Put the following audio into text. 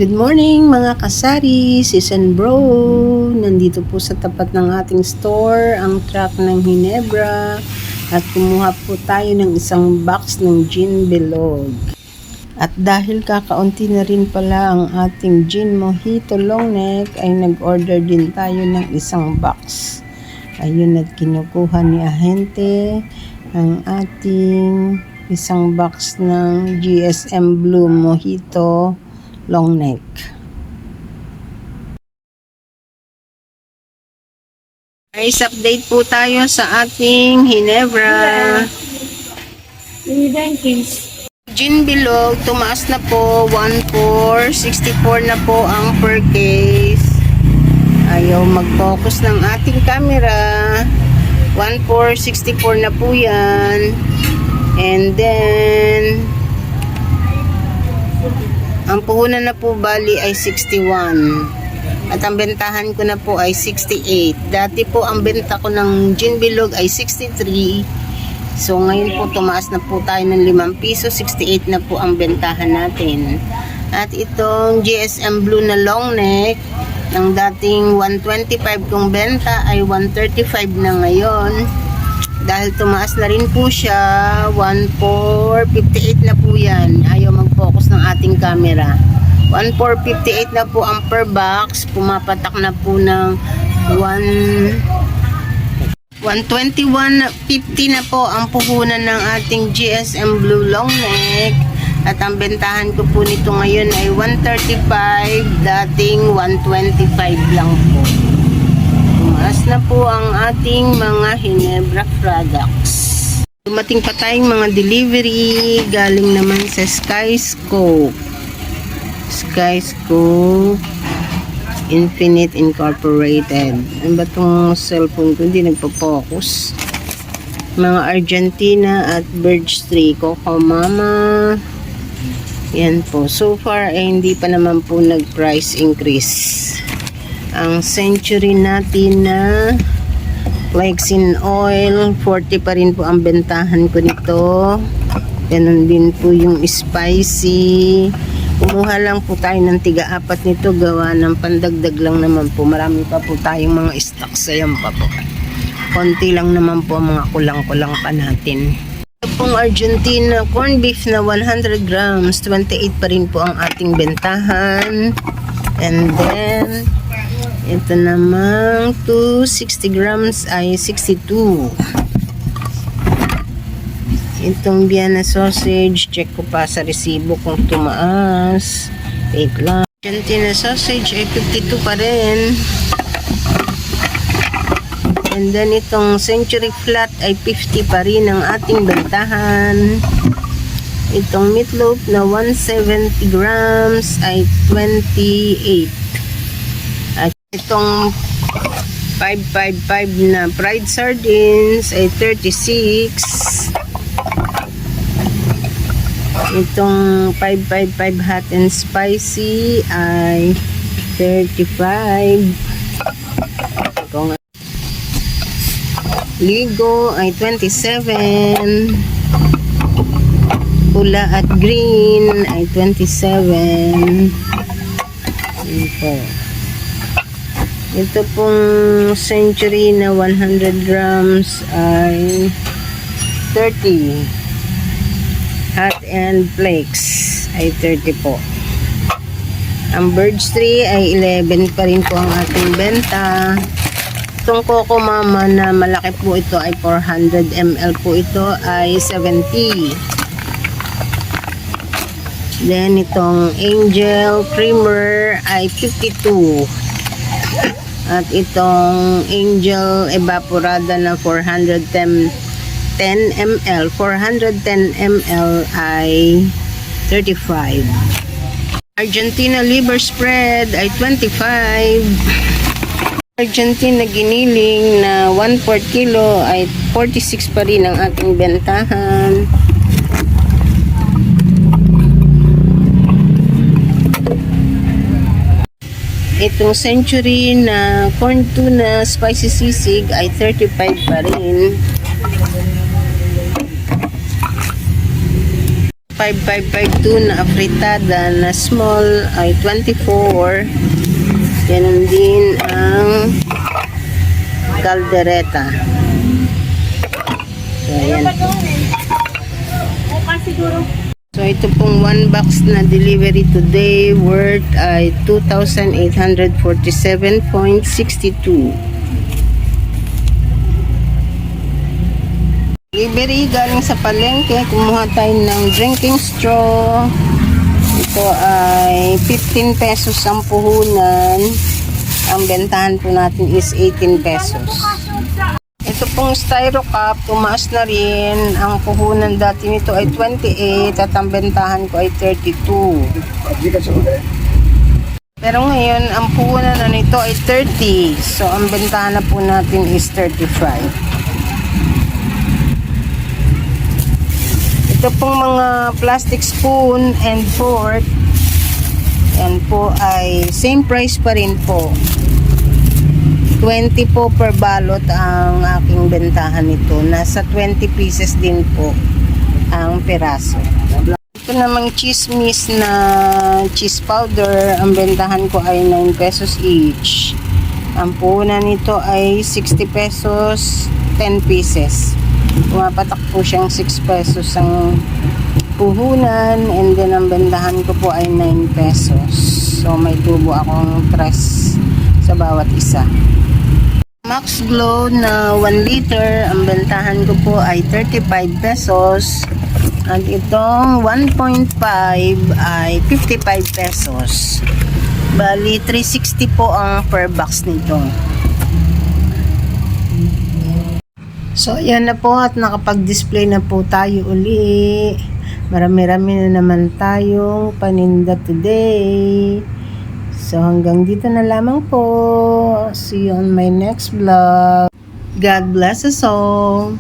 Good morning mga kasari, Season Bro. Nandito po sa tapat ng ating store ang truck ng Ginebra at kumuha po tayo ng isang box ng gin bilog. At dahil kakaunti na rin pala ang ating gin mojito long neck ay nag-order din tayo ng isang box. Ayun, at kinukuha ni ahente ang ating isang box ng GSM Blue Mojito long neck. Guys, update po tayo sa ating Ginebra. Gin bilog, tumaas na po, 1.4, 64 na po ang per case. Ayaw mag-focus ng ating camera. 1.4, 64 na po yan. And then ang puhunan na po bali ay 61. At ang bentahan ko na po ay 68. Dati po ang benta ko ng gin bilog ay 63. So ngayon po tumaas na po tayo ng 5 piso. 68 na po ang bentahan natin. At itong GSM Blue na long neck, ng dating 125 kong benta ay 135 na ngayon. Dahil tumaas na rin po siya, 1.458 na po yan. Ayaw mag-focus ng ating camera. 1.458 na po ang per box. Pumapatak na po ng 121.50 na po ang puhunan ng ating GSM Blue long neck. At ang bentahan ko po nito ngayon ay 135, dating 125 lang po. Tumaas na po ang ating mga Ginebra products. Dumating pa tayong mga delivery galing naman sa Skyscope. Skyscope Infinite Incorporated. Ano ba itong cellphone ko? Hindi nagpo-focus. Mga Argentina at Birch Tree. Coco Mama. Yan po. So far ay hindi pa naman po nag-price increase. Ang Century natin na Lexin Oil, 40 pa rin po ang bentahan ko nito. Ganun din po yung spicy. Kumuha lang po tayo ng tiga-4 nito, gawa ng pandagdag lang naman po. Marami pa po tayong mga stock sa yan pa po. Konti lang naman po mga kulang-kulang pa natin. Ito pong Argentina corn beef na 100 grams, 28 pa rin po ang ating bentahan. And then ito namang 260 grams ay 62. Itong Vienna sausage, check ko pa sa resibo kung tumaas. Wait lang. Argentina sausage ay 52 pa rin. And then itong Century Flat ay 50 pa rin ang ating bentahan. Itong meatloaf na 170 grams ay 28. At itong 555 na fried sardines ay 36. Itong 555 hot and spicy ay 35. Itong Ligo ay 27. Pula at green ay 27. Ito pong Century na 100 grams ay 30. Hot and flakes ay 30 po. Ang Birch Tree ay 11 pa rin po ang ating benta. Itong Coco Mama na malaki po ito ay 400 ml po ito ay 70. Then itong Angel Creamer ay 52. At itong Angel Evaporada na 410 ml, 410 ml ay 35. Argentina liver spread ay 25. Argentina giniling na 1/4 kilo ay 46 pa rin ang ating bentahan. Itong Century na corn tuna spicy sisig ay 35 pa rin. 5,552 na afritada na small ay 24. Ganun din ang caldereta. So, ayan po. So, ito pong one box na delivery today worth ay 2,847.62. Delivery galing sa palengke. Kumuha tayo ng drinking straw. Ito ay 15 pesos ang puhunan. Ang bentahan po natin is 18 pesos. Ito pong styro cup, tumaas na rin. Ang puhunan dati nito ay 28 at ang bentahan ko ay 32. Pero ngayon, ang puhunan na nito ay 30. So, ang bentahan na po natin is 35. Ito pong mga plastic spoon and fork. Yan po ay same price pa rin po. 20 po per balot ang aking bentahan nito. Nasa 20 pieces din po ang peraso. Ito namang chismis na cheese powder. Ang bentahan ko ay 9 pesos each. Ang puhunan nito ay 60 pesos, 10 pieces. Pumapatak po siyang 6 pesos ang puhunan, and then ang bentahan ko po ay 9 pesos. So may tubo akong tres sa bawat isa. Max Glow na 1 liter, ang bentahan ko po ay 35 pesos. At itong 1.5 ay 55 pesos. Bali, 360 po ang per box nito. So, ayan na po at nakapag-display na po tayo uli. Marami-rami na naman tayong paninda today. So, hanggang dito na lamang po. See you on my next vlog. God bless us all.